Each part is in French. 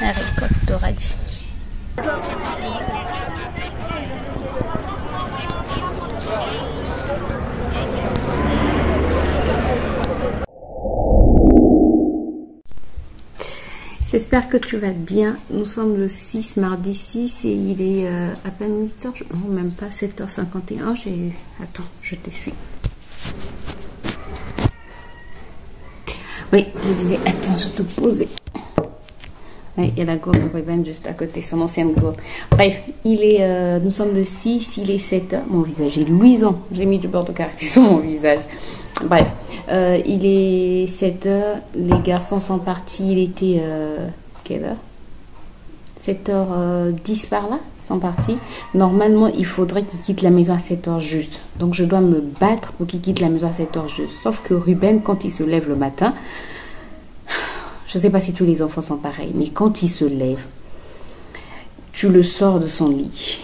Haricot de radis. J'espère que tu vas bien. Nous sommes le 6, mardi 6 et il est à peine 8h, non même pas 7h51. Attends, je t'essuie. Oui, je disais, attends, je te posais. Oui, il y a la gourde de Ruben juste à côté, son ancienne gourde. Bref, nous sommes le 6, il est 7h. Mon visage est luisant. J'ai mis du beurre de karité sur mon visage. Bref, il est 7h. Les garçons sont partis. Il était quelle heure? 7h10 par là. Ils sont partis. Normalement, il faudrait qu'ils quittent la maison à 7h juste. Donc, je dois me battre pour qu'ils quittent la maison à 7h juste. Sauf que Ruben, quand il se lève le matin, je ne sais pas si tous les enfants sont pareils, mais quand il se lève, tu le sors de son lit.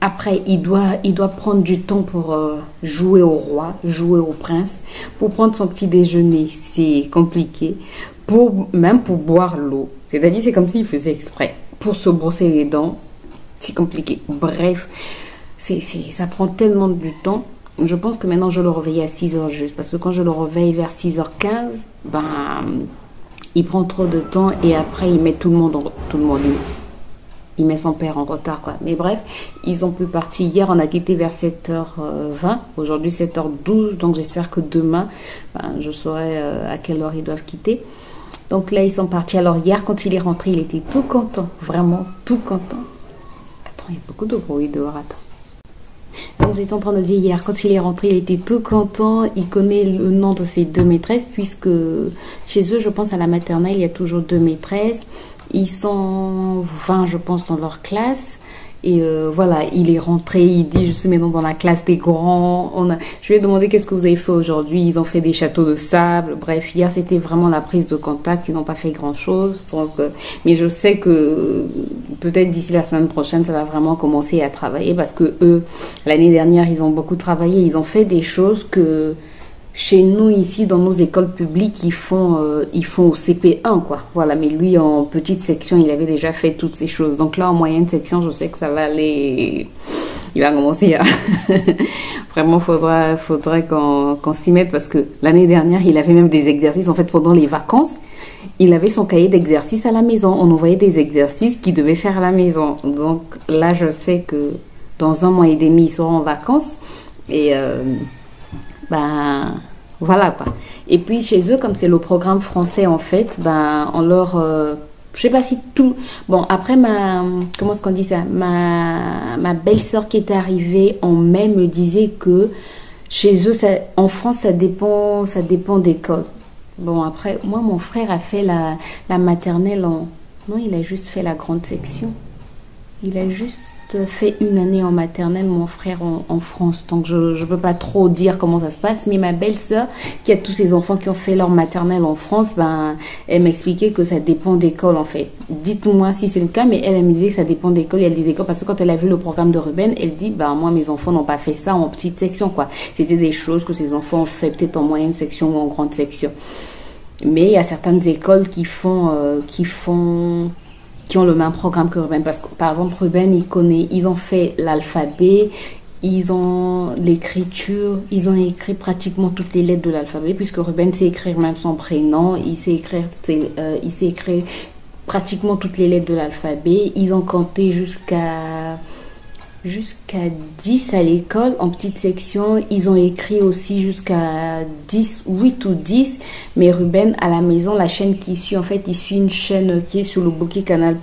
Après, il doit prendre du temps pour jouer au roi, jouer au prince, pour prendre son petit déjeuner, c'est compliqué, même pour boire l'eau. C'est-à-dire, c'est comme s'il faisait exprès. Pour se brosser les dents, c'est compliqué. Bref, ça prend tellement du temps. Je pense que maintenant, je le réveille à 6h juste, parce que quand je le réveille vers 6h15, il prend trop de temps et après, il met tout le monde il met son père en retard, quoi. Mais bref, ils ont pu partir. Hier, on a quitté vers 7h20. Aujourd'hui, 7h12. Donc, j'espère que demain, je saurai à quelle heure ils doivent quitter. Donc là, ils sont partis. Alors, hier, quand il est rentré, il était tout content. Vraiment tout content. Attends, il y a beaucoup de bruit dehors. Attends. Donc, j'étais en train de dire hier, quand il est rentré, il était tout content. Il connaît le nom de ses 2 maîtresses, puisque chez eux, je pense à la maternelle, il y a toujours 2 maîtresses. Ils sont 20, je pense, dans leur classe. Et voilà, il est rentré, il dit, je suis maintenant dans la classe des grands. Je lui ai demandé qu'est-ce que vous avez fait aujourd'hui. Ils ont fait des châteaux de sable. Bref, hier, c'était vraiment la prise de contact. Ils n'ont pas fait grand-chose. Mais je sais que peut-être d'ici la semaine prochaine, ça va vraiment commencer à travailler. Parce que eux, l'année dernière, ils ont beaucoup travaillé. Ils ont fait des choses que chez nous, ici, dans nos écoles publiques, ils font au CP1, quoi. Voilà, mais lui, en petite section, il avait déjà fait toutes ces choses. Donc là, en moyenne section, je sais que ça va aller. Il va commencer à. Vraiment, faudrait qu'on s'y mette parce que l'année dernière, il avait même des exercices. En fait, pendant les vacances, il avait son cahier d'exercices à la maison. On envoyait des exercices qu'il devait faire à la maison. Donc là, je sais que dans 1 mois et demi, ils seront en vacances. Et voilà quoi. Et puis chez eux, comme c'est le programme français en fait, on leur je sais pas si tout. Bon, après comment est-ce qu'on dit ça? Ma belle-sœur qui était arrivée en mai me disait que chez eux, en France, ça dépend d'école. Bon, après, moi, mon frère a fait la maternelle non, il a juste fait la grande section. Il a juste fait 1 année en maternelle, mon frère en France. Donc, je ne peux pas trop dire comment ça se passe. Mais ma belle-sœur, qui a tous ses enfants qui ont fait leur maternelle en France, elle m'expliquait que ça dépend d'école, en fait. Dites-moi si c'est le cas, mais elle me disait que ça dépend d'école. Il y a des écoles, parce que quand elle a vu le programme de Ruben, elle dit, moi, mes enfants n'ont pas fait ça en petite section, quoi. C'était des choses que ses enfants ont fait peut-être en moyenne section ou en grande section. Mais il y a certaines écoles qui ont le même programme que Ruben. Parce que, par exemple, Ruben, ils ont fait l'alphabet, ils ont l'écriture, ils ont écrit pratiquement toutes les lettres de l'alphabet, puisque Ruben sait écrire même son prénom, il sait écrire pratiquement toutes les lettres de l'alphabet. Ils ont compté jusqu'à 10 à l'école en petite section. Ils ont écrit aussi jusqu'à 8 ou 10. Mais Ruben, à la maison, la chaîne qui suit, en fait, il suit une chaîne qui est sur le bouquet Canal+,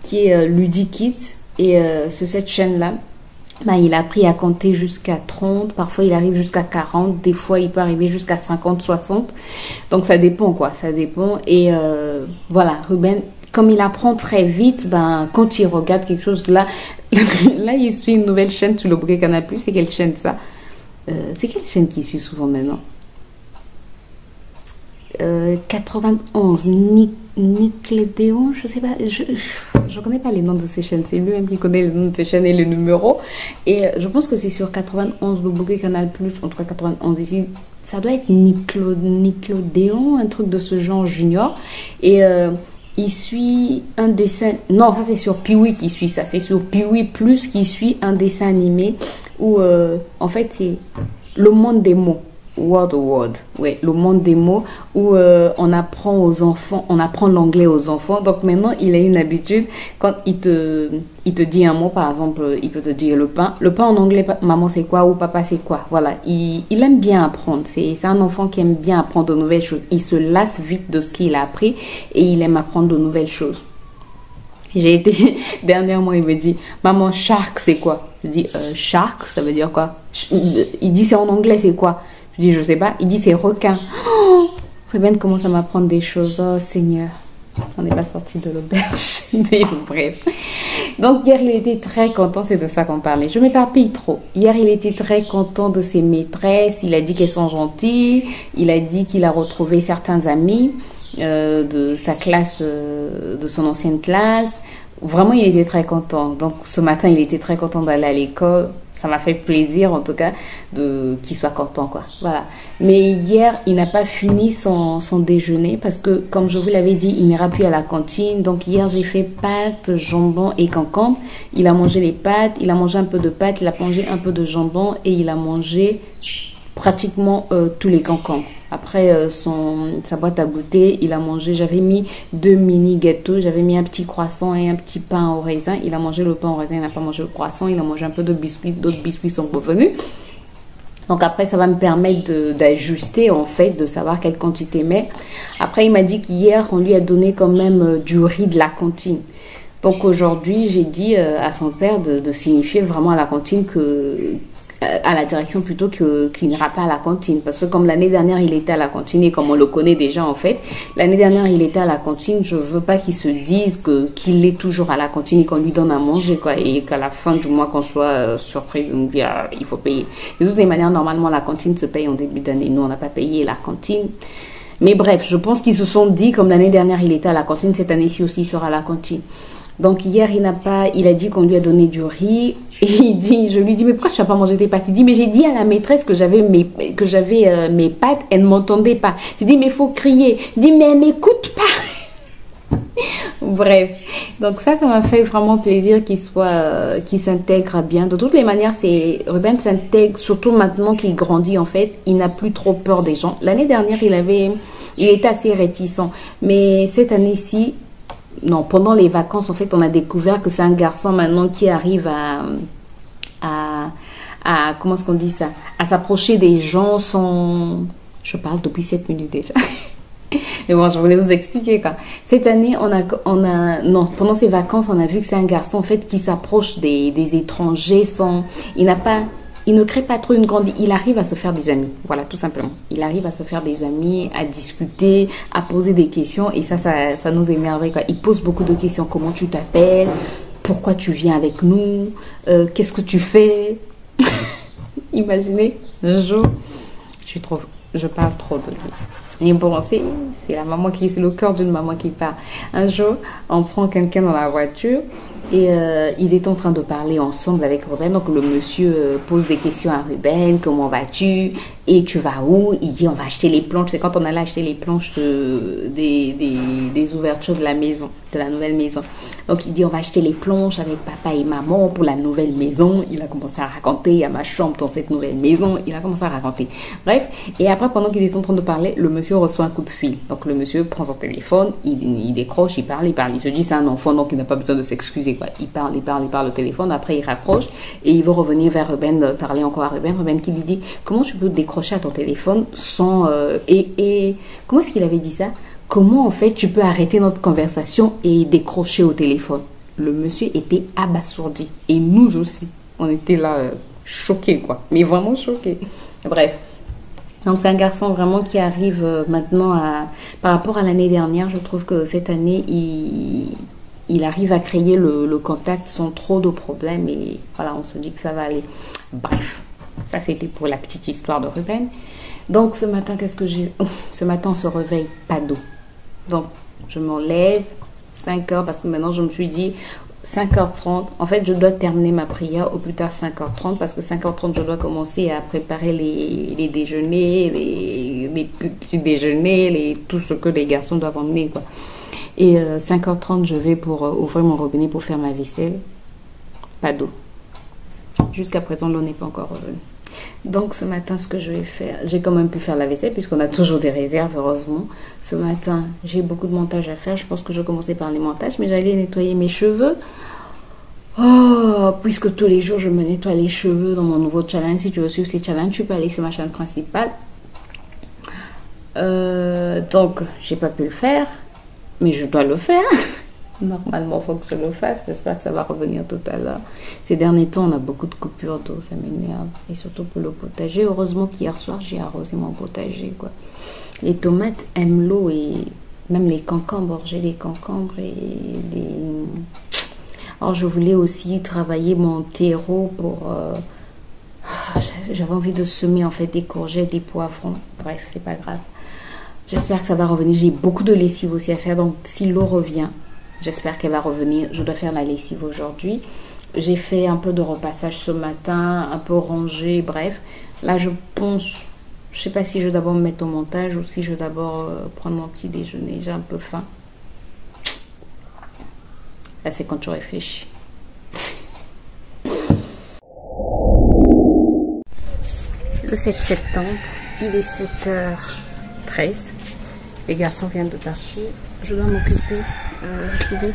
qui est Ludikit. Et sur cette chaîne-là, il a appris à compter jusqu'à 30. Parfois, il arrive jusqu'à 40. Des fois, il peut arriver jusqu'à 50, 60. Donc, ça dépend, quoi. Ça dépend. Et voilà, Ruben, comme il apprend très vite, quand il regarde quelque chose, là, il suit une nouvelle chaîne sur le bouquet Canal+. C'est quelle chaîne, ça? C'est quelle chaîne qu'il suit souvent maintenant? 91, Nickelodeon, je sais pas, je connais pas les noms de ces chaînes, c'est lui-même qui connaît les noms de ces chaînes et les numéros, et je pense que c'est sur 91, le bouquet Canal+, entre 91 ici, ça doit être Nickelodeon, un truc de ce genre junior, et il suit un dessin. Non, ça c'est sur Piwi qui suit ça. C'est sur Piwi Plus qui suit un dessin animé où, en fait, c'est le monde des mots. Word, ouais, le monde des mots où on apprend aux enfants, on apprend l'anglais aux enfants. Donc maintenant, il a une habitude quand il te dit un mot, par exemple, il peut te dire le pain. Le pain en anglais, maman c'est quoi ou papa c'est quoi. Voilà, il aime bien apprendre. C'est un enfant qui aime bien apprendre de nouvelles choses. Il se lasse vite de ce qu'il a appris et il aime apprendre de nouvelles choses. J'ai été dernièrement, il me dit maman shark c'est quoi. Je dis shark, ça veut dire quoi. Il dit c'est en anglais, c'est quoi. Je dis, je sais pas. Il dit, c'est requin. Oh, Ruben commence à m'apprendre des choses. Oh, Seigneur. On n'est pas sorti de l'auberge. Mais bref. Donc, hier, il était très content. C'est de ça qu'on parlait. Je m'éparpille trop. Hier, il était très content de ses maîtresses. Il a dit qu'elles sont gentilles. Il a dit qu'il a retrouvé certains amis de sa classe, de son ancienne classe. Vraiment, il était très content. Donc, ce matin, il était très content d'aller à l'école. Ça m'a fait plaisir, en tout cas, qu'il soit content, quoi. Voilà. Mais hier, il n'a pas fini son déjeuner parce que, comme je vous l'avais dit, il n'ira plus à la cantine. Donc, hier, j'ai fait pâtes, jambon et concombre. Il a mangé les pâtes, il a mangé un peu de pâtes, il a mangé un peu de jambon et il a mangé pratiquement tous les concombres. Après sa boîte à goûter, il a mangé, j'avais mis 2 mini gâteaux, j'avais mis un petit croissant et un petit pain au raisin. Il a mangé le pain au raisin, il n'a pas mangé le croissant, il a mangé un peu de biscuits, d'autres biscuits sont revenus. Donc après, ça va me permettre d'ajuster, en fait, de savoir quelle quantité mettre. Après, il m'a dit qu'hier, on lui a donné quand même du riz de la cantine. Donc aujourd'hui, j'ai dit à son père de signifier vraiment à la cantine à la direction plutôt qu'il n'ira pas à la cantine. Parce que comme l'année dernière, il était à la cantine et comme on le connaît déjà en fait, l'année dernière, il était à la cantine, je veux pas qu'il se dise qu'il est toujours à la cantine et qu'on lui donne à manger, quoi. Et qu'à la fin du mois, qu'on soit surpris de nous dire, il faut payer. De toutes les manières, normalement, la cantine se paye en début d'année. Nous, on n'a pas payé la cantine. Mais bref, je pense qu'ils se sont dit, comme l'année dernière, il était à la cantine, cette année-ci aussi, il sera à la cantine. Donc hier, il a dit qu'on lui a donné du riz et je lui dis mais pourquoi tu n'as pas mangé tes pâtes? Il dit mais j'ai dit à la maîtresse que j'avais mes pâtes, elle ne m'entendait pas. J'ai dit mais il faut crier. Il dit mais elle m'écoute pas. Bref, donc ça m'a fait vraiment plaisir qu'il s'intègre bien. De toutes les manières, Ruben s'intègre surtout maintenant qu'il grandit en fait. Il n'a plus trop peur des gens. L'année dernière, il était assez réticent, mais cette année-ci. Non, pendant les vacances, en fait, on a découvert que c'est un garçon maintenant qui arrive comment est-ce qu'on dit ça? À s'approcher des gens sans... Je parle depuis 7 minutes déjà. Mais bon, je voulais vous expliquer quoi. Cette année, non, pendant ces vacances, on a vu que c'est un garçon, en fait, qui s'approche des étrangers sans... Il ne crée pas trop une grande... Il arrive à se faire des amis. Voilà, tout simplement. Il arrive à se faire des amis, à discuter, à poser des questions. Et ça nous émerveille, quoi. Il pose beaucoup de questions. Comment tu t'appelles? Pourquoi tu viens avec nous? Qu'est-ce que tu fais? Imaginez, un jour, je parle trop de lui. Et bon, c'est le cœur d'une maman qui parle. Un jour, on prend quelqu'un dans la voiture. Et ils étaient en train de parler ensemble avec Ruben. Donc le monsieur pose des questions à Ruben. Comment vas-tu? Et tu vas où? Il dit on va acheter les planches. C'est quand on allait acheter les planches des ouvertures de la maison, de la nouvelle maison. Donc il dit on va acheter les planches avec papa et maman pour la nouvelle maison. Il a commencé à raconter, il y a ma chambre dans cette nouvelle maison. Il a commencé à raconter. Bref, et après pendant qu'il est en train de parler, le monsieur reçoit un coup de fil. Donc le monsieur prend son téléphone, il décroche, il parle. Il se dit c'est un enfant donc il n'a pas besoin de s'excuser. Il parle au téléphone, après il raccroche et il veut revenir vers Ruben, parler encore à Ruben. Ruben qui lui dit comment tu peux décrocher à ton téléphone sans... et comment est-ce qu'il avait dit ça? Comment en fait tu peux arrêter notre conversation et décrocher au téléphone? Le monsieur était abasourdi et nous aussi. On était là choqués quoi, mais vraiment choqués. Bref. Donc c'est un garçon vraiment qui arrive maintenant par rapport à l'année dernière, je trouve que cette année il arrive à créer le contact sans trop de problèmes et voilà, on se dit que ça va aller. Bref, ça c'était pour la petite histoire de Ruben. Donc ce matin, ce matin on se réveille, pas d'eau. Donc je m'enlève 5 heures parce que maintenant je me suis dit 5h30, en fait je dois terminer ma prière au plus tard 5h30 parce que 5h30 je dois commencer à préparer les déjeuners, les petits déjeuners, tout ce que les garçons doivent emmener quoi. Et 5h30, je vais pour ouvrir mon robinet pour faire ma vaisselle. Pas d'eau. Jusqu'à présent, l'eau n'est pas encore revenue. Donc ce matin, ce que je vais faire, j'ai quand même pu faire la vaisselle puisqu'on a toujours des réserves, heureusement. Ce matin, j'ai beaucoup de montage à faire. Je pense que je vais commencer par les montages, mais j'allais nettoyer mes cheveux. Oh, puisque tous les jours, je me nettoie les cheveux dans mon nouveau challenge. Si tu veux suivre ces challenges, tu peux aller sur ma chaîne principale. Donc, j'ai pas pu le faire, mais je dois le faire. Normalement, il faut que je le fasse. J'espère que ça va revenir tout à l'heure. Ces derniers temps, on a beaucoup de coupures d'eau. Ça m'énerve. Et surtout pour le potager. Heureusement qu'hier soir, j'ai arrosé mon potager, quoi. Les tomates aiment l'eau et même les concombres. J'ai des concombres et des... Alors, je voulais aussi travailler mon terreau pour... J'avais envie de semer, en fait, des courgettes, des poivrons. Bref, c'est pas grave. J'espère que ça va revenir. J'ai beaucoup de lessive aussi à faire. Donc, si l'eau revient... J'espère qu'elle va revenir. Je dois faire la lessive aujourd'hui. J'ai fait un peu de repassage ce matin, un peu rangé, bref. Là, je pense, je sais pas si je vais d'abord me mettre au montage ou si je vais d'abord prendre mon petit déjeuner. J'ai un peu faim. Là, c'est quand tu réfléchis. Le 7 septembre, il est 7h13. Les garçons viennent de partir. Je dois m'occuper. Je vais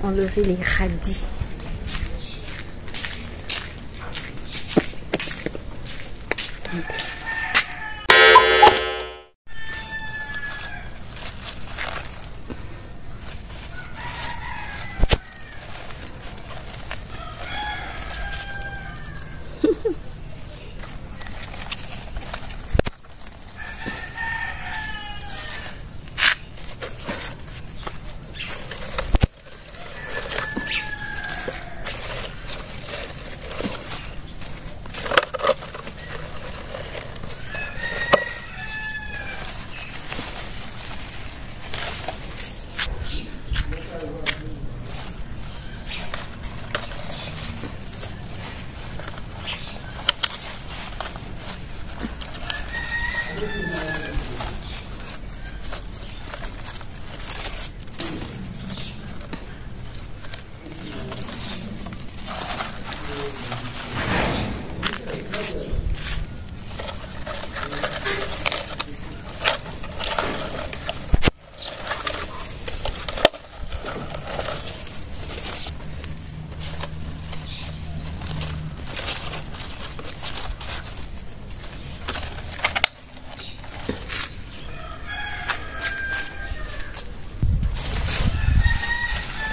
enlever les radis.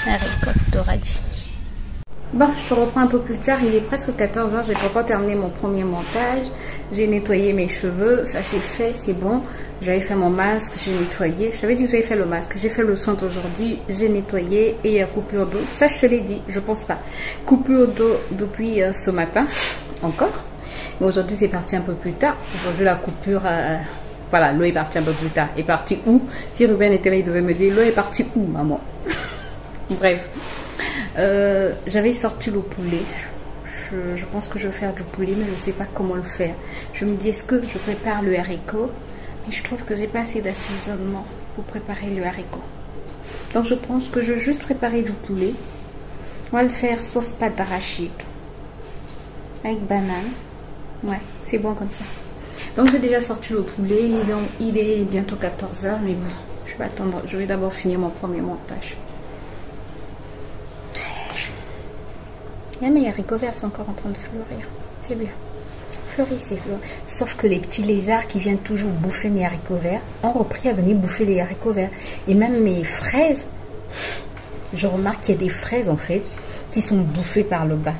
La récolte de radis. Bon, je te reprends un peu plus tard. Il est presque 14h. J'ai pas encore terminé mon premier montage. J'ai nettoyé mes cheveux. Ça c'est fait, c'est bon. J'avais fait mon masque, j'ai nettoyé. Je t'avais dit que j'avais fait le masque. J'ai fait le soin aujourd'hui. J'ai nettoyé et il y a coupure d'eau. Ça, je te l'ai dit. Je pense pas. Coupure d'eau depuis ce matin. Encore. Mais aujourd'hui, c'est parti un peu plus tard. Aujourd'hui, la coupure... voilà, l'eau est partie un peu plus tard. Est partie où? Si Ruben était là, il devait me dire l'eau est partie où, maman? Bref, j'avais sorti le poulet. Je pense que je vais faire du poulet, mais je ne sais pas comment le faire. Je me dis, est-ce que je prépare le haricot? Mais je trouve que j'ai pas assez d'assaisonnement pour préparer le haricot. Donc je pense que je vais juste préparer du poulet. On va le faire sauce pâte d'arachide. Avec banane. Ouais, c'est bon comme ça. Donc j'ai déjà sorti le poulet. Il est bientôt 14h, mais bon, je vais attendre. Je vais d'abord finir mon premier montage. Yeah, mes haricots verts sont encore en train de fleurir. C'est bien. Fleurir, c'est fleurir. Sauf que les petits lézards qui viennent toujours bouffer mes haricots verts ont repris à venir bouffer les haricots verts. Et même mes fraises, je remarque qu'il y a des fraises en fait qui sont bouffées par le bas.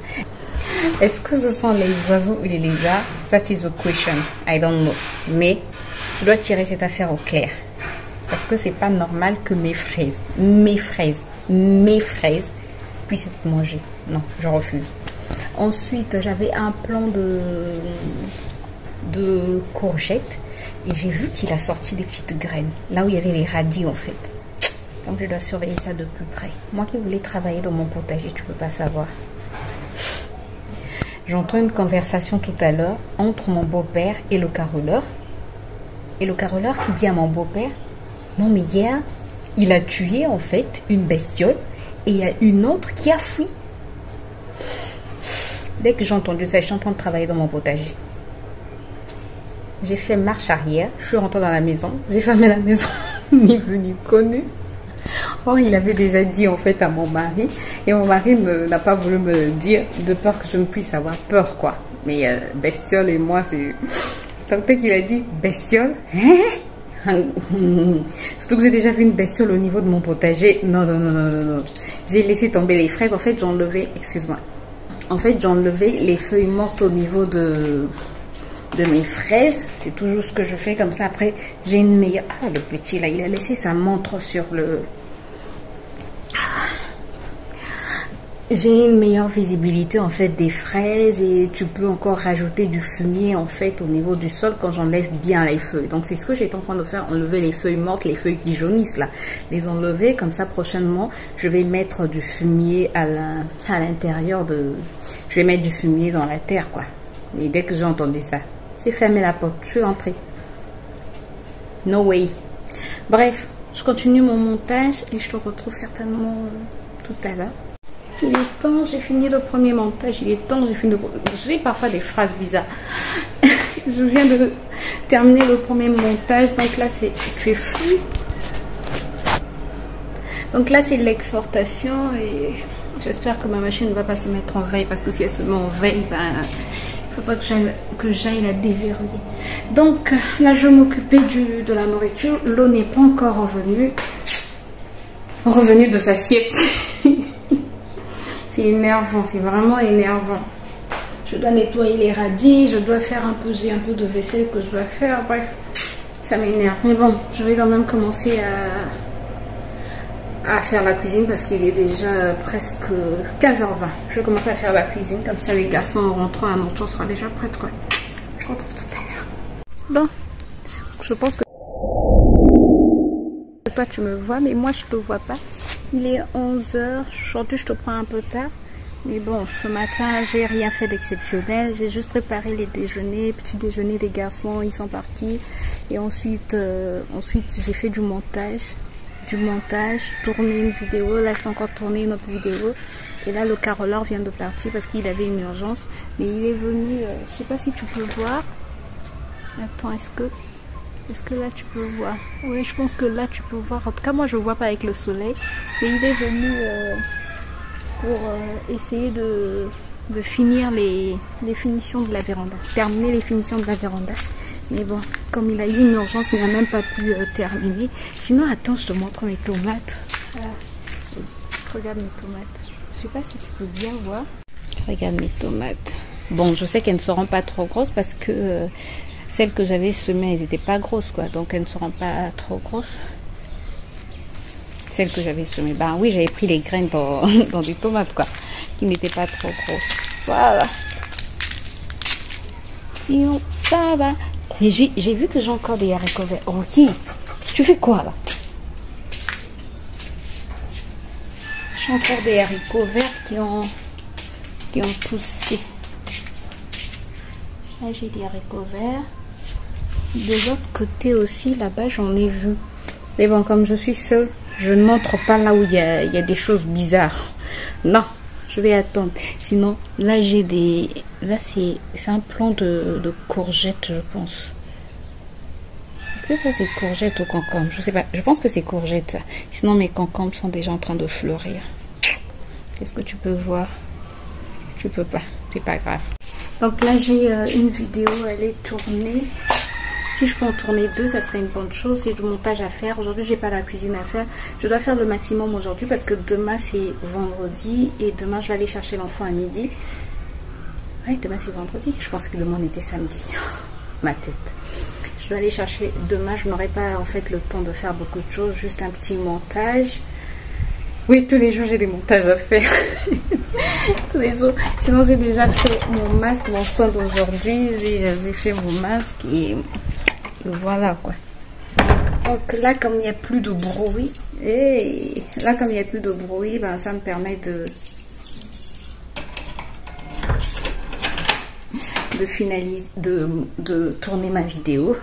Est-ce que ce sont les oiseaux ou les lézards? That is the question. I don't know. Mais je dois tirer cette affaire au clair. Parce que c'est pas normal que mes fraises puissent être mangées. Non, je refuse. Ensuite, j'avais un plan de courgettes et j'ai vu qu'il a sorti des petites graines. Là où il y avait les radis en fait. Donc je dois surveiller ça de plus près. Moi qui voulais travailler dans mon potager, tu peux pas savoir. J'entends une conversation tout à l'heure entre mon beau-père et le caroleur. Et le caroleur qui dit à mon beau-père, non mais hier, il a tué en fait une bestiole et il y a une autre qui a fui. Dès que j'ai entendu ça, je suis en train de travailler dans mon potager. J'ai fait marche arrière, je suis rentrée dans la maison, j'ai fermé la maison, ni vu ni connu. Or, il avait déjà dit en fait à mon mari, et mon mari n'a pas voulu me dire de peur que je ne puisse avoir peur, quoi. Mais bestiole et moi, c'est... Ça fait qu'il a dit bestiole, hein? Surtout que j'ai déjà vu une bestiole au niveau de mon potager. Non, non, non, non, non, non. J'ai laissé tomber les fraises. En fait, j'ai enlevé, excuse-moi. En fait, j'ai enlevé les feuilles mortes au niveau de mes fraises. C'est toujours ce que je fais comme ça. Après, j'ai une meilleure... Ah, le petit là, il a laissé sa montre sur le... J'ai une meilleure visibilité en fait des fraises et tu peux encore rajouter du fumier en fait au niveau du sol quand j'enlève bien les feuilles. Donc c'est ce que j'étais en train de faire, enlever les feuilles mortes, les feuilles qui jaunissent là, les enlever comme ça. Prochainement je vais mettre du fumier à l'intérieur de... Je vais mettre du fumier dans la terre quoi. Et dès que j'ai entendu ça, j'ai fermé la porte, je suis entrée. No way. Bref, je continue mon montage et je te retrouve certainement tout à l'heure. Il est temps, j'ai fini le premier montage, il est temps, j'ai fini le... J'ai parfois des phrases bizarres. Je viens de terminer le premier montage, donc là c'est... Tu es fou. Donc là c'est l'exportation et j'espère que ma machine ne va pas se mettre en veille parce que si elle se met en veille, ben... il faudra que j'aille la déverrouiller. Donc là je vais m'occuper de la nourriture. L'eau n'est pas encore revenue de sa sieste. C'est énervant, c'est vraiment énervant. Je dois nettoyer les radis, je dois faire j'ai un peu de vaisselle que je dois faire. Bref, ça m'énerve. Mais bon, je vais quand même commencer à faire la cuisine parce qu'il est déjà presque 15h20. Je vais commencer à faire la cuisine, comme ça les garçons en rentrant à notre tour sera déjà prête quoi. Je retrouve tout à l'heure. Bon, je pense que toi tu me vois, mais moi je te vois pas. Il est 11h, aujourd'hui je te prends un peu tard, mais bon, ce matin j'ai rien fait d'exceptionnel, j'ai juste préparé les déjeuners, petit déjeuner des garçons, ils sont partis, et ensuite j'ai fait du montage, tourner une vidéo, là je vais encore tourner une autre vidéo, et là le caroleur vient de partir parce qu'il avait une urgence, mais il est venu, je sais pas si tu peux voir, attends, est-ce que là tu peux voir? Oui, je pense que là tu peux voir. En tout cas, moi je vois pas avec le soleil. Mais il est venu pour essayer de finir les finitions de la véranda. Terminer les finitions de la véranda. Mais bon, comme il a eu une urgence, il n'a même pas pu terminer. Sinon, attends, je te montre mes tomates. Voilà. Regarde mes tomates. Je sais pas si tu peux bien voir. Regarde mes tomates. Bon, je sais qu'elles ne seront pas trop grosses parce que... celles que j'avais semées, elles n'étaient pas grosses, quoi. Donc, elles ne seront pas trop grosses. Celles que j'avais semées. Ben oui, j'avais pris les graines dans des tomates, quoi. Qui n'étaient pas trop grosses. Voilà. Sinon, ça va. Et j'ai vu que j'ai encore des haricots verts. Oh, qui? Tu fais quoi, là? J'ai encore des haricots verts qui ont poussé. Là, j'ai des haricots verts. De l'autre côté aussi, là-bas, j'en ai vu. Mais bon, comme je suis seule, je n'entre pas là où il y a des choses bizarres. Non, je vais attendre. Sinon, là, j'ai des... Là, c'est un plant de courgettes, je pense. Est-ce que ça, c'est courgettes ou concombre? Je sais pas. Je pense que c'est courgettes, ça. Sinon, mes concombres sont déjà en train de fleurir. Qu'est-ce que tu peux voir? Tu peux pas. C'est pas grave. Donc là, j'ai une vidéo, elle est tournée. Si je peux en tourner deux, ça serait une bonne chose. C'est du montage à faire. Aujourd'hui, j'ai pas la cuisine à faire. Je dois faire le maximum aujourd'hui parce que demain, c'est vendredi. Et demain, je vais aller chercher l'enfant à midi. Ouais, demain, c'est vendredi. Je pensais que demain, on était samedi. Ma tête. Je dois aller chercher demain. Je n'aurai pas, en fait, le temps de faire beaucoup de choses. Juste un petit montage. Oui, tous les jours, j'ai des montages à faire. Tous les jours. Sinon, j'ai déjà fait mon masque, mon soin d'aujourd'hui. J'ai fait mon masque et voilà, quoi. Donc là, comme il n'y a plus de bruit, ben, ça me permet de finaliser, de tourner ma vidéo.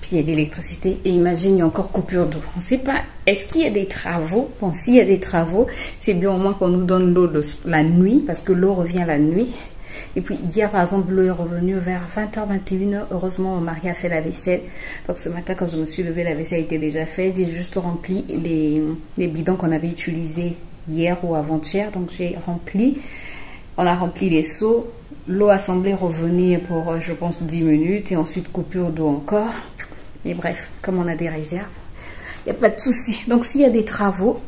puis il y a l'électricité et imagine il y a encore coupure d'eau. On ne sait pas, est-ce qu'il y a des travaux? Bon, s'il y a des travaux, c'est bien au moins qu'on nous donne l'eau la nuit parce que l'eau revient la nuit. Et puis hier par exemple l'eau est revenue vers 20h, 21h. Heureusement mon mari a fait la vaisselle. Donc ce matin quand je me suis levée, la vaisselle était déjà faite. J'ai juste rempli les bidons qu'on avait utilisés hier ou avant-hier. Donc j'ai rempli, on a rempli les seaux. L'eau a semblé revenir pour je pense 10 minutes et ensuite coupure d'eau encore. Mais bref, comme on a des réserves, il n'y a pas de souci. Donc s'il y a des travaux,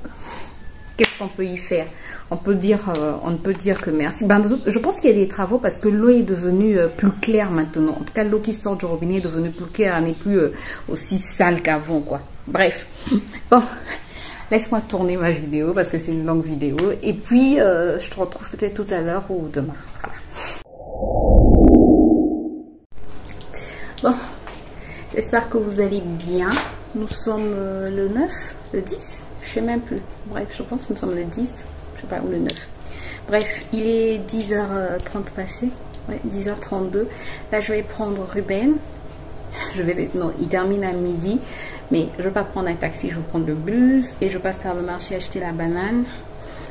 qu'est-ce qu'on peut y faire? On peut dire, on ne peut dire que merci. Ben, je pense qu'il y a des travaux parce que l'eau est devenue plus claire maintenant. En tout cas, l'eau qui sort du robinet est devenue plus claire. Elle n'est plus aussi sale qu'avant, quoi. Bref. Bon, laisse-moi tourner ma vidéo parce que c'est une longue vidéo. Et puis, je te retrouve peut-être tout à l'heure ou demain. Voilà. Bon, j'espère que vous allez bien. Nous sommes le 9, le 10, je sais même plus. Bref, je pense que nous sommes le 10. Je sais pas, ou le 9. Bref, il est 10h30 passé. Ouais, 10h32. Là, je vais prendre Ruben. Non, il termine à midi. Mais je ne vais pas prendre un taxi, je vais prendre le bus. Et je passe par le marché acheter la banane.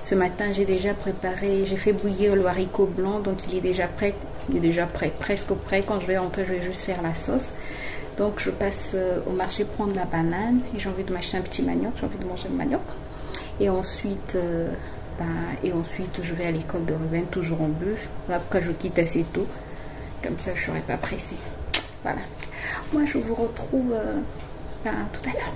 Ce matin, j'ai déjà préparé, j'ai fait bouillir le haricot blanc. Donc, il est déjà prêt. Il est déjà prêt, presque prêt. Quand je vais rentrer, je vais juste faire la sauce. Donc, je passe au marché prendre la banane. Et j'ai envie de m'acheter un petit manioc. J'ai envie de manger le manioc. Et ensuite... je vais à l'école de Ruben, toujours en bus. Voilà pourquoi je quitte assez tôt. Comme ça, je ne serai pas pressée. Voilà. Moi, je vous retrouve tout à l'heure.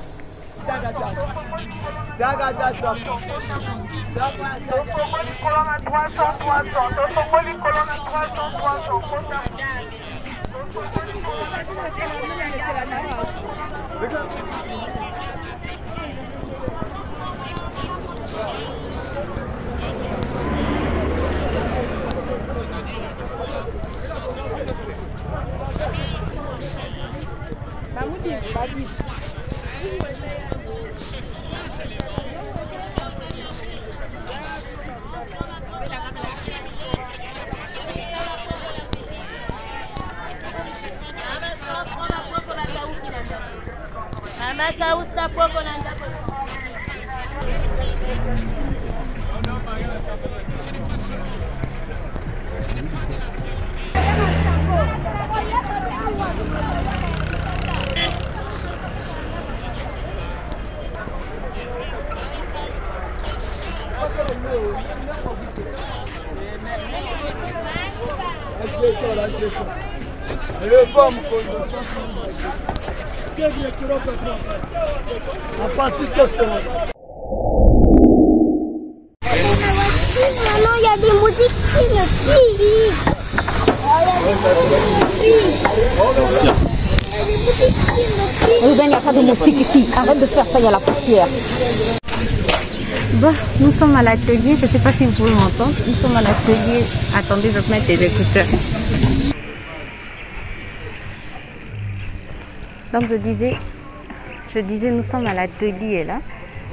Maman, il y a des moustiques qui me piquent. Ruben, il n'y a pas de moustiques ici. Arrête de faire ça, il y a la poussière. Bon, nous sommes à l'atelier. Je ne sais pas si vous pouvez m'entendre. Nous sommes à l'atelier. Attendez, je vais mettre les écouteurs. Donc je disais, nous sommes à l'atelier là.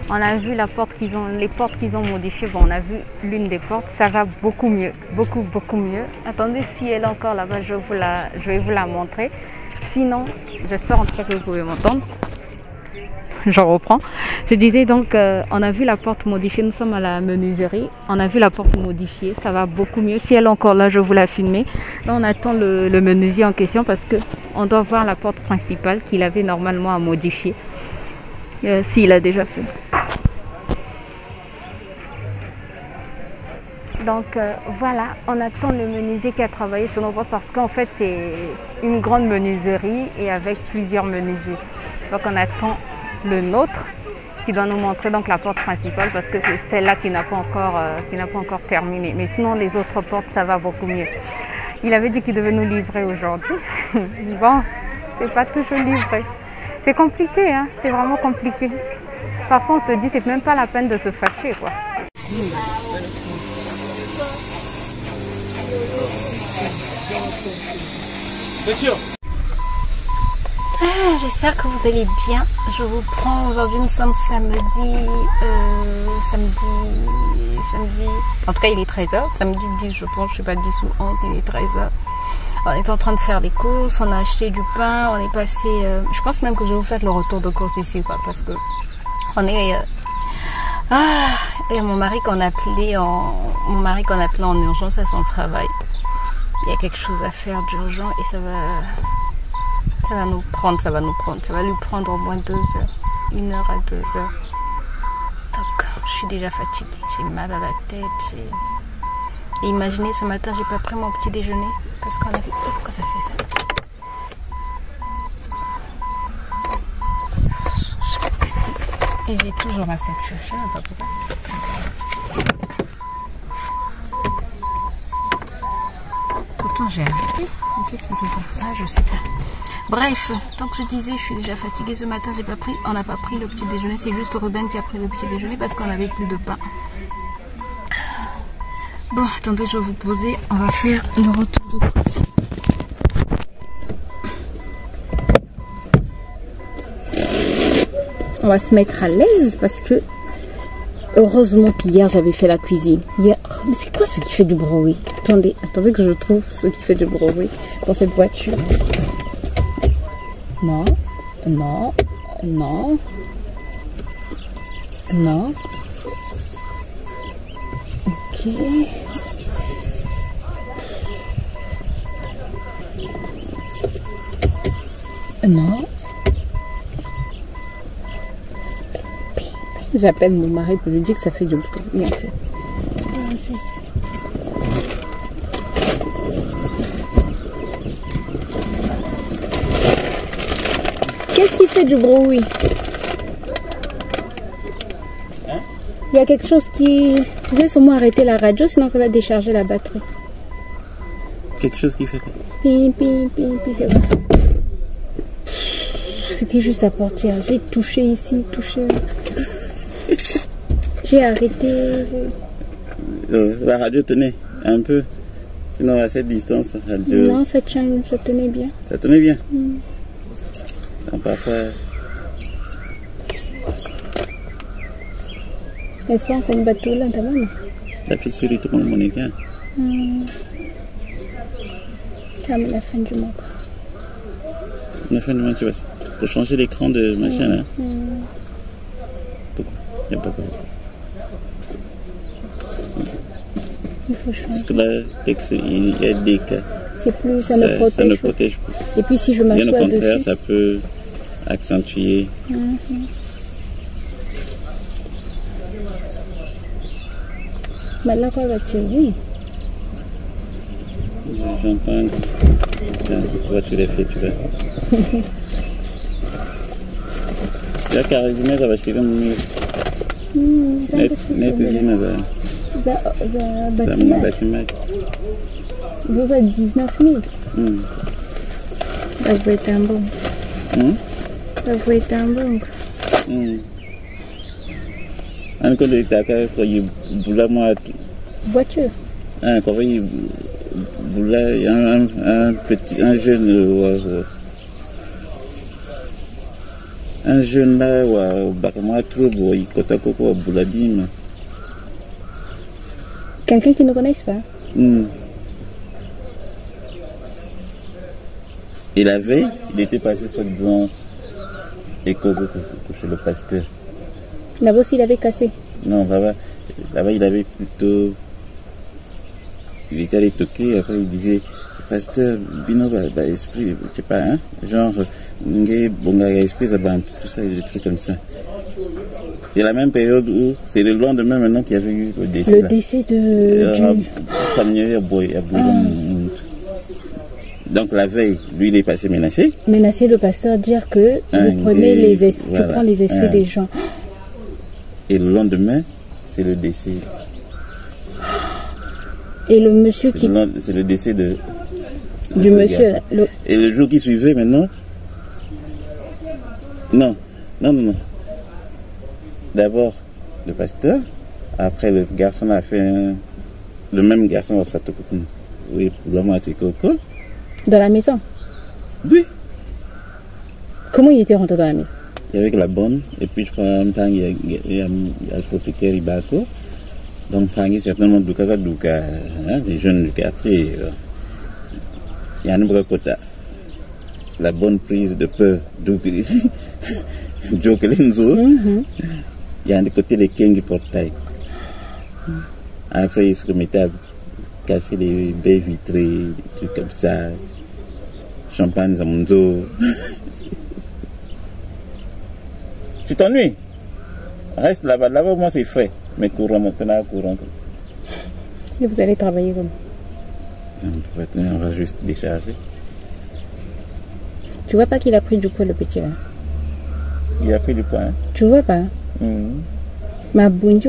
On a vu la porte qu'ils ont, les portes qu'ils ont modifiées. Bon, on a vu l'une des portes. Ça va beaucoup mieux, beaucoup mieux. Attendez, si elle est encore là-bas, je vais vous la montrer. Sinon, j'espère en tout cas que vous pouvez m'entendre. J'en reprends. Je disais donc, on a vu la porte modifiée. Nous sommes à la menuiserie. On a vu la porte modifiée. Ça va beaucoup mieux. Si elle est encore là, je vais vous la filmer. Là, on attend le menuisier en question parce que on doit voir la porte principale qu'il avait normalement à modifier. S'il a déjà fait. Donc voilà, on attend le menuisier qui a travaillé sur nos portes parce qu'en fait c'est une grande menuiserie et avec plusieurs menuisiers. Donc on attend le nôtre qui doit nous montrer donc la porte principale parce que c'est celle-là qui n'a pas encore terminé. Mais sinon les autres portes ça va beaucoup mieux. Il avait dit qu'il devait nous livrer aujourd'hui. Bon, c'est pas toujours livré. C'est compliqué, hein? C'est vraiment compliqué. Parfois on se dit c'est même pas la peine de se fâcher, quoi. J'espère que vous allez bien. Je vous prends aujourd'hui, nous sommes samedi. En tout cas il est 13h. Samedi 10 je pense, je sais pas 10 ou 11, il est 13h. On est en train de faire les courses, on a acheté du pain, on est passé... je pense même que je vais vous faire le retour de course ici, quoi, parce que on est... et mon mari qu'on appelait en urgence à son travail. Il y a quelque chose à faire d'urgent et ça va lui prendre au moins 2 heures, 1 heure à 2 heures. Donc, je suis déjà fatiguée, j'ai mal à la tête. Et imaginez, ce matin, j'ai pas pris mon petit déjeuner parce qu'on a vu. Oh, pourquoi ça fait ça? Et j'ai toujours ma ceinture, je sais même pas pourquoi. Pourtant j'ai arrêté. Qu'est-ce que c'est ça? Ah, je sais pas. Bref, donc je disais, je suis déjà fatiguée ce matin, on n'a pas pris le petit déjeuner, c'est juste Ruben qui a pris le petit déjeuner parce qu'on n'avait plus de pain. Bon, attendez, je vais vous poser, on va faire le retour de course. On va se mettre à l'aise parce que heureusement qu'hier j'avais fait la cuisine. Hier, oh, mais c'est quoi ce qui fait du bruit? Attendez que je trouve ce qui fait du bruit dans cette voiture. Non, non, non, non. Ok. Non. J'appelle mon mari pour lui dire que ça fait du bruit. En fait. Qu'est-ce qui fait du bruit? Hein? Il y a quelque chose qui... Laisse-moi arrêter la radio, sinon ça va décharger la batterie. Quelque chose qui fait quoi? Pim, pim, pim, pim, c'est bon. C'était juste à partir. J'ai touché ici, touché... J'ai arrêté. La radio tenait un peu. Sinon, à cette distance, la radio... Non, ça tenait bien. Ça tenait bien. Donc, parfois... Est-ce pas qu'on bateau là, t'as mal? La fille sur le tout mon écran. Comme la fin du mois. La fin du mois, tu vois. Pour changer l'écran de machin là. Il n'y a pas quoi. Il faut changer. Parce que là, il y a des cas. C'est plus, ça ne protège plus. Et puis si je m'assois dessus. Bien au contraire, ça peut accentuer. Maintenant, quoi va-t-il? Oui. J'entends. Toi, tu l'as fait, tu vois. Là, carrément, ça va chez comme bâtiment. Vous êtes 19 000. Ça va être un bon. Ça va être un bon. Encore de l'état, quand il boula moi. Voiture. Quand il boula, il y a un jeune. Un jeune là, moi trop beau, il kotako bouladime. Quelqu'un qui ne connaisse pas. Et la veille, il était passé devant l'écho chez le pasteur. Là-bas aussi, il avait cassé. Non, là-bas, il avait plutôt... Il était allé toquer, après il disait, pasteur, bino, esprit, je sais pas, hein, genre, esprit, tout ça, des trucs comme ça. C'est la même période où, c'est le lendemain maintenant qu'il y avait eu le décès. Le décès de... Donc la veille, lui, il est passé menacé. Menacer le pasteur, dire que vous prenez les esprits, voilà, tu prends les esprits des gens. Et le lendemain, c'est le décès. Et le monsieur qui... C'est le décès du monsieur. Et le jour qui suivait maintenant... Non. D'abord, le pasteur. Après, le garçon a fait le même garçon a fait oui, pour l'homme a été coco. Dans la maison? Oui. Comment il était rentré dans la maison? Il y avait la bonne, et puis je crois en même temps il y a le propriétaire Ibako. Donc il y a certainement des jeunes du quartier. Il y a un brocota. La bonne prise de peur. Joke Lenzo. Il y a un côté les Kengi portail. Après, il se remettait à casser les baies vitrées, des trucs comme ça. Champagne Zamundo. Tu t'ennuies? Reste là-bas. Là-bas, moi, c'est frais. Mais courant. Et vous allez travailler comme? On va juste décharger. Tu vois pas qu'il a pris du poids, le petit là? Il a pris du poids. Hein? Tu vois pas? Ma bunji,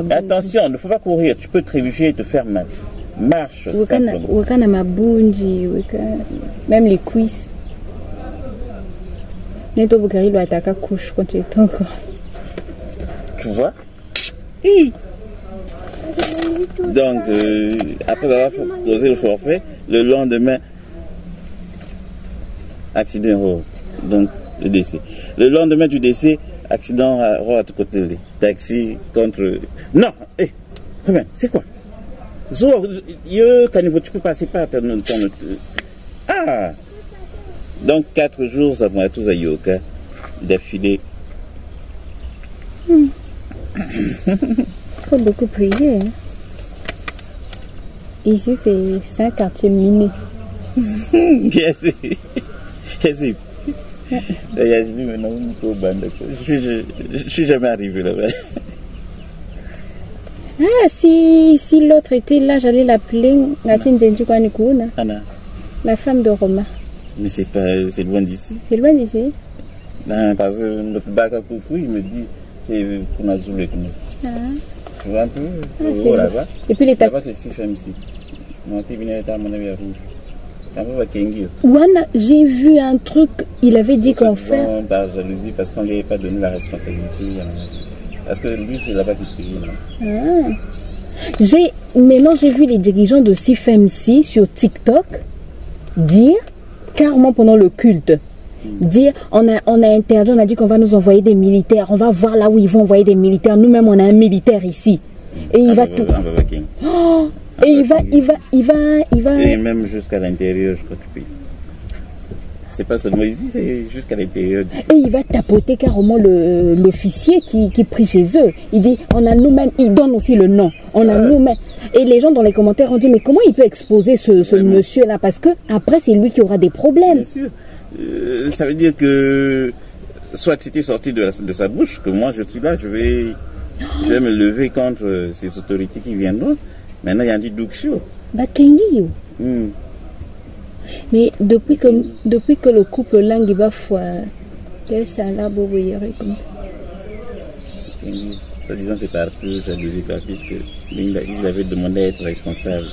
attention, il ne faut pas courir. Tu peux trébucher et te faire mal. Marche. Même les cuisses. Neto Bukari doit attaquer couche quand tu es encore. Tu vois? Donc, après avoir posé le forfait, le lendemain, accident, donc le décès. Le lendemain du décès, accident à ton côté, taxi contre... Non, c'est quoi? Tu peux passer par ton... Ah! Donc 4 jours, ça m'a tous à Yoka, d'affilée. Faut beaucoup prier. Hein. Ici, c'est un quartier miné. Bien sûr. Je suis jamais arrivé là-bas. Ah, si l'autre était là, j'allais l'appeler la femme de Roma. Mais c'est loin d'ici. C'est loin d'ici? Non, parce que notre bac à coucou, il me dit c'est pour nous jouer. Tu vois un peu là-bas. Et puis les là-bas, c'est 6 femmes ici. Mon petit vient à mon avis à rouge. J'ai vu un truc, il avait dit qu'on fait. Par jalousie, parce qu'on ne lui avait pas donné la responsabilité. Parce que lui, c'est là-bas qui paye. Maintenant, j'ai vu les dirigeants de CFMC sur TikTok dire, carrément pendant le culte, dire on a interdit, on a dit qu'on va nous envoyer des militaires, on va voir là où ils vont envoyer des militaires. Nous-mêmes, on a un militaire ici. Et il va tout. Et il va... Et même jusqu'à l'intérieur, je crois que tu peux. C'est pas seulement ici, c'est jusqu'à l'intérieur. Et il va tapoter carrément l'officier qui prie chez eux. Il dit, on a nous-mêmes, il donne aussi le nom. On a nous-mêmes. Et les gens dans les commentaires ont dit, mais comment il peut exposer ce monsieur-là? Parce que après c'est lui qui aura des problèmes. Bien sûr. Ça veut dire que, soit c'était sorti de sa bouche, que moi je suis là, je vais me lever contre ces autorités qui viendront. Maintenant, il y a un dit Duxio. Mais depuis que le couple Langue va foire, quel salaire vous voyez comme disons c'est partout, jalousie, puisque il avait demandé à être responsable.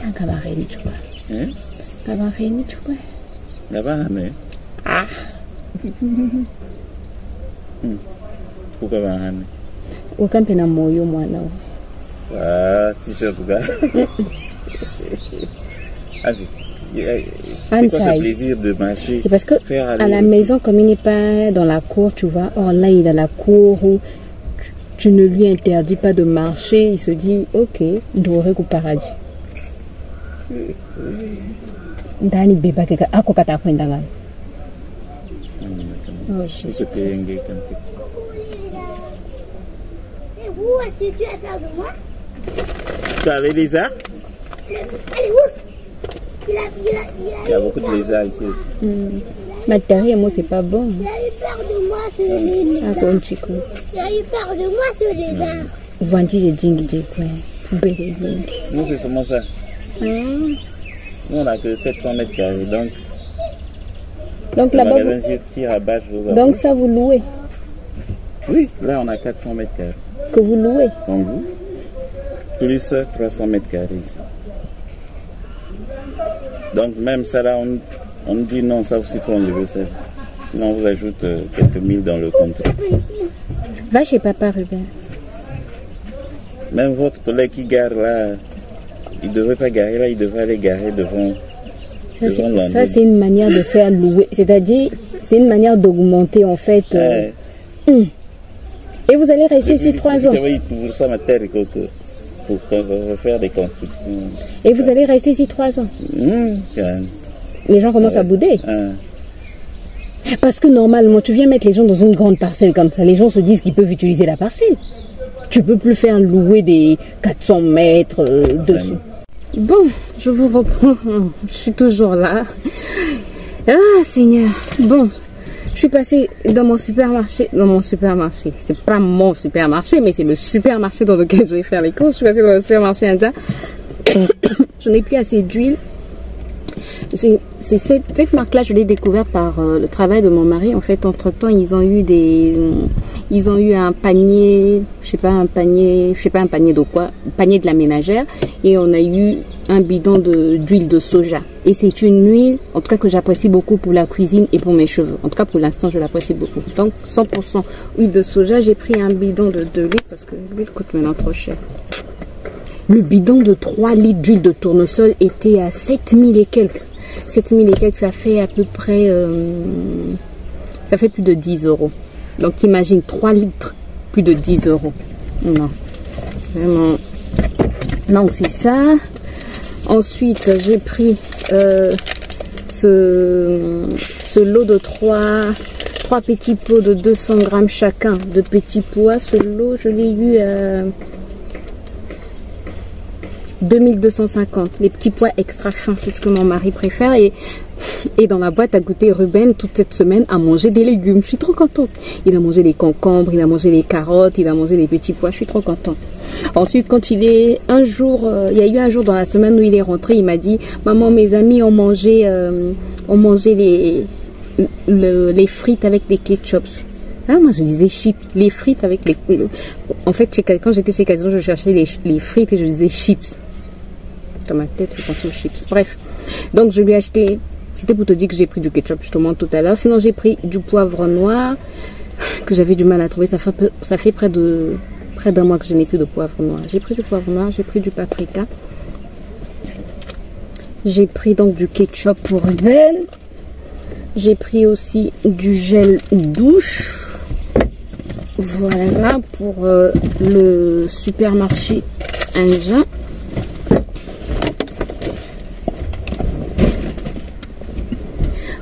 Quand Kabareni, tu vois. Kabareni, tu vois. Kabareni. Ah. Pourquoi Kabareni? Aucun pena moyo moi là. Ah, tu sais pourquoi? C'est quoi ce plaisir de marcher? C'est parce que à la maison, comme il n'est pas dans la cour, tu vois, or là il est dans la cour où tu ne lui interdis pas de marcher, il se dit ok, doré au paradis. Dani beba keka ako kata kwenda ngani. Oh Jésus. Et vous, tu as peur de moi? Tu as les lézards? Allez, ouf! Il y a beaucoup de lézards ici. Matériel, moi, c'est pas bon. Il a eu peur de moi, ce lézard. Ah, bon, chico. Il a eu peur de moi, ce lézard. Vendu de dingue, quoi. Nous, c'est seulement ça. Nous, on n'a que 700 mètres carrés. Donc là-bas, donc ça, vous louez? Oui, là, on a 400 mètres carrés. Que vous louez? Comme vous. Plus 300 mètres carrés ici. Donc même ça là, on dit non, ça aussi faut enlever ça. Sinon on vous ajoute quelques mille dans le contrat. Va chez papa Ruben. Même votre collègue qui gare là, il ne devrait pas garer là, il devrait aller garer devant. Ça c'est une manière de faire louer, c'est-à-dire c'est une manière d'augmenter en fait. Et vous allez rester ici 3 ans. Pour refaire des constructions. Et vous allez rester ici 3 ans. Les gens commencent à bouder. Parce que normalement, tu viens mettre les gens dans une grande parcelle comme ça. Les gens se disent qu'ils peuvent utiliser la parcelle. Tu peux plus faire louer des 400 mètres, 200. Bon, je vous reprends. Je suis toujours là. Ah, Seigneur. Bon, je suis passée dans mon supermarché. Dans mon supermarché. C'est pas mon supermarché, mais c'est le supermarché dans lequel je vais faire les courses. Je suis passée dans le supermarché indien. Je n'ai plus assez d'huile. Cette marque-là, je l'ai découverte par le travail de mon mari. En fait, entre-temps, ils ont eu un panier, je sais pas un panier de quoi, panier de la ménagère, et on a eu un bidon d'huile de soja. Et c'est une huile, en tout cas, que j'apprécie beaucoup pour la cuisine et pour mes cheveux. En tout cas, pour l'instant, je l'apprécie beaucoup. Donc, 100% huile de soja. J'ai pris un bidon de 2 litres parce que l'huile coûte maintenant trop cher. Le bidon de 3 litres d'huile de tournesol était à 7000 et quelques. 7000 et quelques, ça fait à peu près, ça fait plus de 10 €. Donc imagine 3 litres, plus de 10 €. Non, vraiment. Donc c'est ça. Ensuite, j'ai pris ce lot de 3 petits pots de 200 grammes chacun de petits pois. Ce lot, je l'ai eu à 2250. Les petits pois extra fins, c'est ce que mon mari préfère. Et dans la boîte à goûter, Ruben, toute cette semaine, a mangé des légumes. Je suis trop contente. Il a mangé des concombres, il a mangé les carottes, il a mangé les petits pois. Je suis trop contente. Ensuite, quand il est un jour, il y a eu un jour dans la semaine où il est rentré, il m'a dit, maman, mes amis ont mangé les frites avec des ketchups. Ah, moi je disais chips, les frites avec les... En fait, quand j'étais chez Casino, je cherchais les frites et je disais chips. Dans ma tête, je pensais aux chips. Bref, donc je lui ai acheté, c'était pour te dire que j'ai pris du ketchup, je te montre tout à l'heure. Sinon, j'ai pris du poivre noir que j'avais du mal à trouver. Ça fait près d'un mois que je n'ai plus de poivre noir. J'ai pris du poivre noir, j'ai pris du paprika. J'ai pris donc du ketchup pour Ruben. J'ai pris aussi du gel douche. Voilà pour le supermarché indien.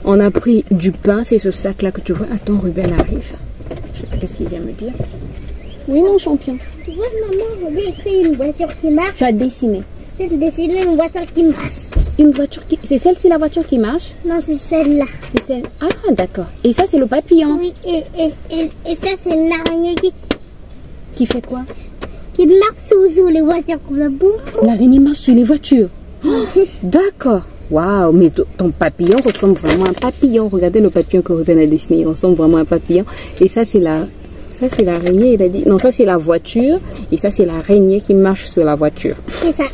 On a pris du pain, c'est ce sac là que tu vois. Attends, Ruben arrive. Je sais pas qu'est-ce qu'il vient me dire. Oui, mon champion. Tu vois, maman, j'ai écrit une voiture qui marche. Tu as dessiné. J'ai dessiné une voiture qui marche. Une voiture qui... C'est celle-ci la voiture qui marche? Non, c'est celle-là. Ah, d'accord. Et ça, c'est le papillon. Oui, et ça, c'est une araignée qui fait quoi? Qui marche sur les voitures comme la boum. L'araignée marche sur les voitures. Oh, d'accord. Waouh, mais ton papillon ressemble vraiment à un papillon. Regardez le papillon que Ruben a dessiné. Il ressemble vraiment à un papillon. Et ça, c'est l'araignée. Il a dit... Non, ça, c'est la voiture. Et ça, c'est l'araignée qui marche sur la voiture. C'est ça.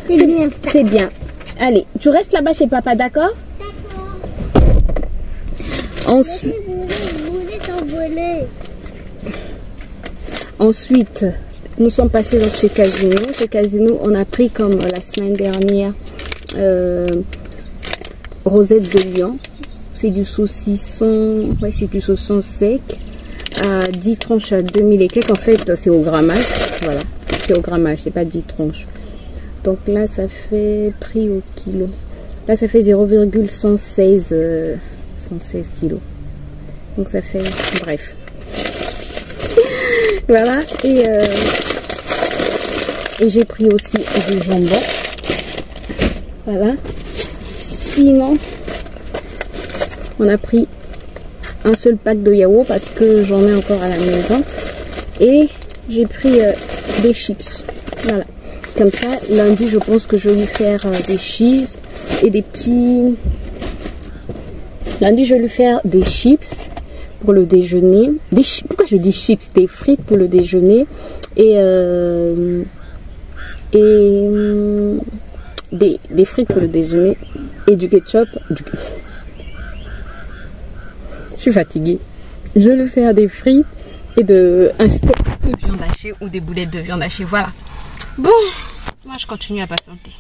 C'est bien. C'est bien. Allez, tu restes là-bas chez papa, d'accord? D'accord. Ensuite... Ensuite, nous sommes passés donc chez Casino. Chez Casino, on a pris comme la semaine dernière rosette de lion. C'est du saucisson, ouais, c'est du saucisson sec à 10 tranches à 2000 et quelques. En fait, c'est au grammage. Voilà, c'est au grammage, c'est pas 10 tranches. Donc là, ça fait prix au kilo. Là, ça fait 0,116 kilos. Donc ça fait, bref. Voilà, et j'ai pris aussi du jambon. Voilà. Sinon, on a pris un seul pack de yaourt parce que j'en ai encore à la maison. Et j'ai pris des chips. Voilà. Comme ça, lundi, je pense que je vais lui faire des chips et des petits... Lundi, je vais lui faire des chips pour le déjeuner. Pourquoi je dis chips? Des frites pour le déjeuner. Et des frites pour le déjeuner. Et du ketchup. Je suis fatiguée. Je vais lui faire des frites et un steak de viande hachée ou des boulettes de viande hachée. Voilà. Bon, moi je continue à patienter.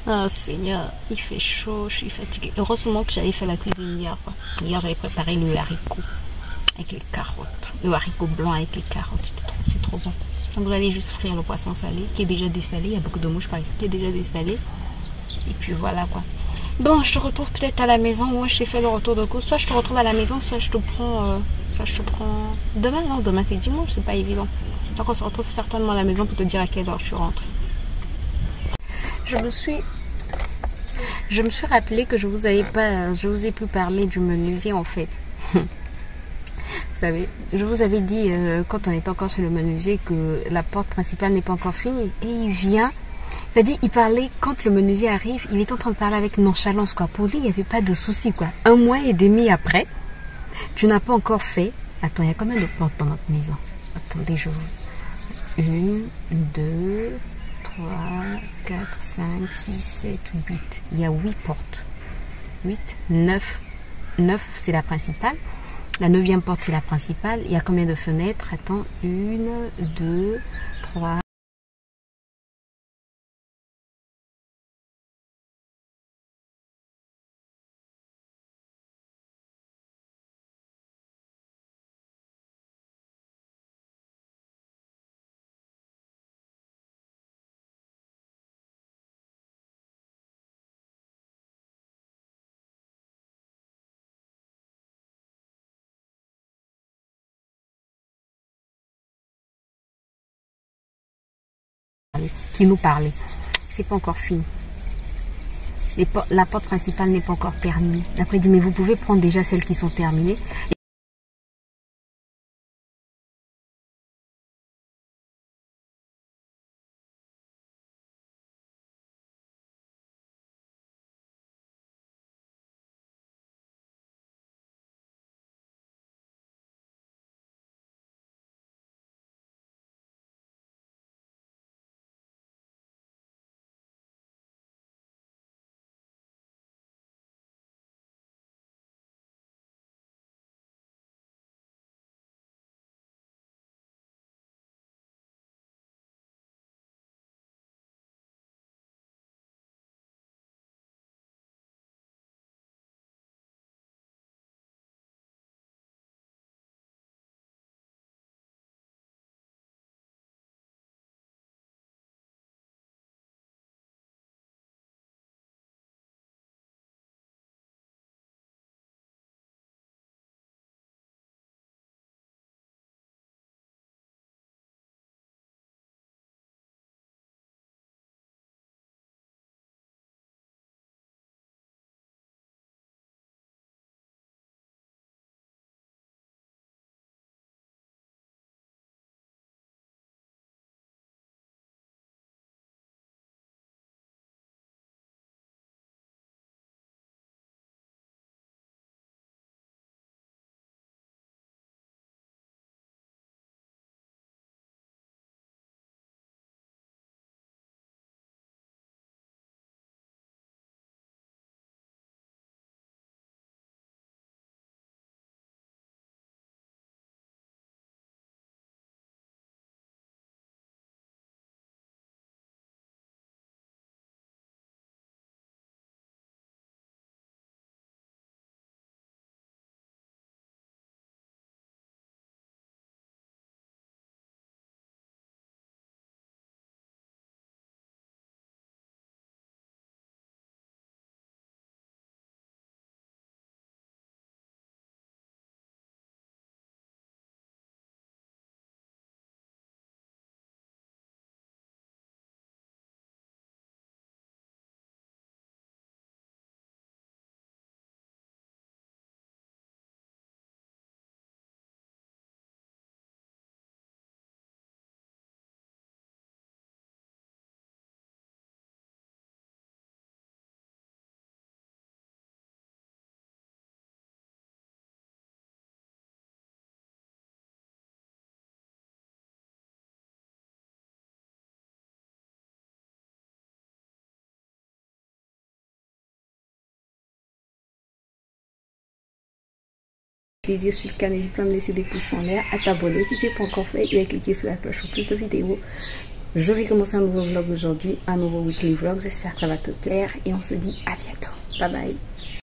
Oh Seigneur, il fait chaud, je suis fatiguée. Heureusement que j'avais fait la cuisine hier. Hier j'avais préparé le haricot avec les carottes. Le haricot blanc avec les carottes. C'est trop bon. Donc vous allez juste frire le poisson salé qui est déjà dessalé. Il y a beaucoup de mouches par ici qui est déjà dessalé. Et puis voilà quoi. Bon, je te retrouve peut-être à la maison. Moi, je t'ai fait le retour de course. Soit je te retrouve à la maison, soit je te prends demain. Non, demain c'est dimanche, c'est pas évident. Donc on se retrouve certainement à la maison pour te dire à quelle heure je suis rentrée. Je me suis rappelé que je vous ai plus parlé du menuisier en fait. Vous savez, je vous avais dit quand on était encore chez le menuisier que la porte principale n'est pas encore finie. Et il vient, c'est-à-dire il parlait, quand le menuisier arrive, il est en train de parler avec nonchalance quoi. Pour lui, il n'y avait pas de souci quoi. 1 mois et demi après, tu n'as pas encore fait. Attends, il y a combien de portes dans notre maison? Attendez, je vous... 1, 2, 3, 4, 5, 6, 7, 8. Il y a 8 portes. 8, 9. 9, c'est la principale. La 9e porte, c'est la principale. Il y a combien de fenêtres? Attends, 1, 2, 3. Qui nous parlait. C'est pas encore fini. La porte principale n'est pas encore terminée. Après, il dit, mais vous pouvez prendre déjà celles qui sont terminées. Cliquez sur le canal, n'hésite pas à me laisser des pouces en l'air, à t'abonner si ce n'est pas encore fait et à cliquer sur la cloche pour plus de vidéos. Je vais commencer un nouveau vlog aujourd'hui, un nouveau weekly vlog. J'espère que ça va te plaire et on se dit à bientôt. Bye bye.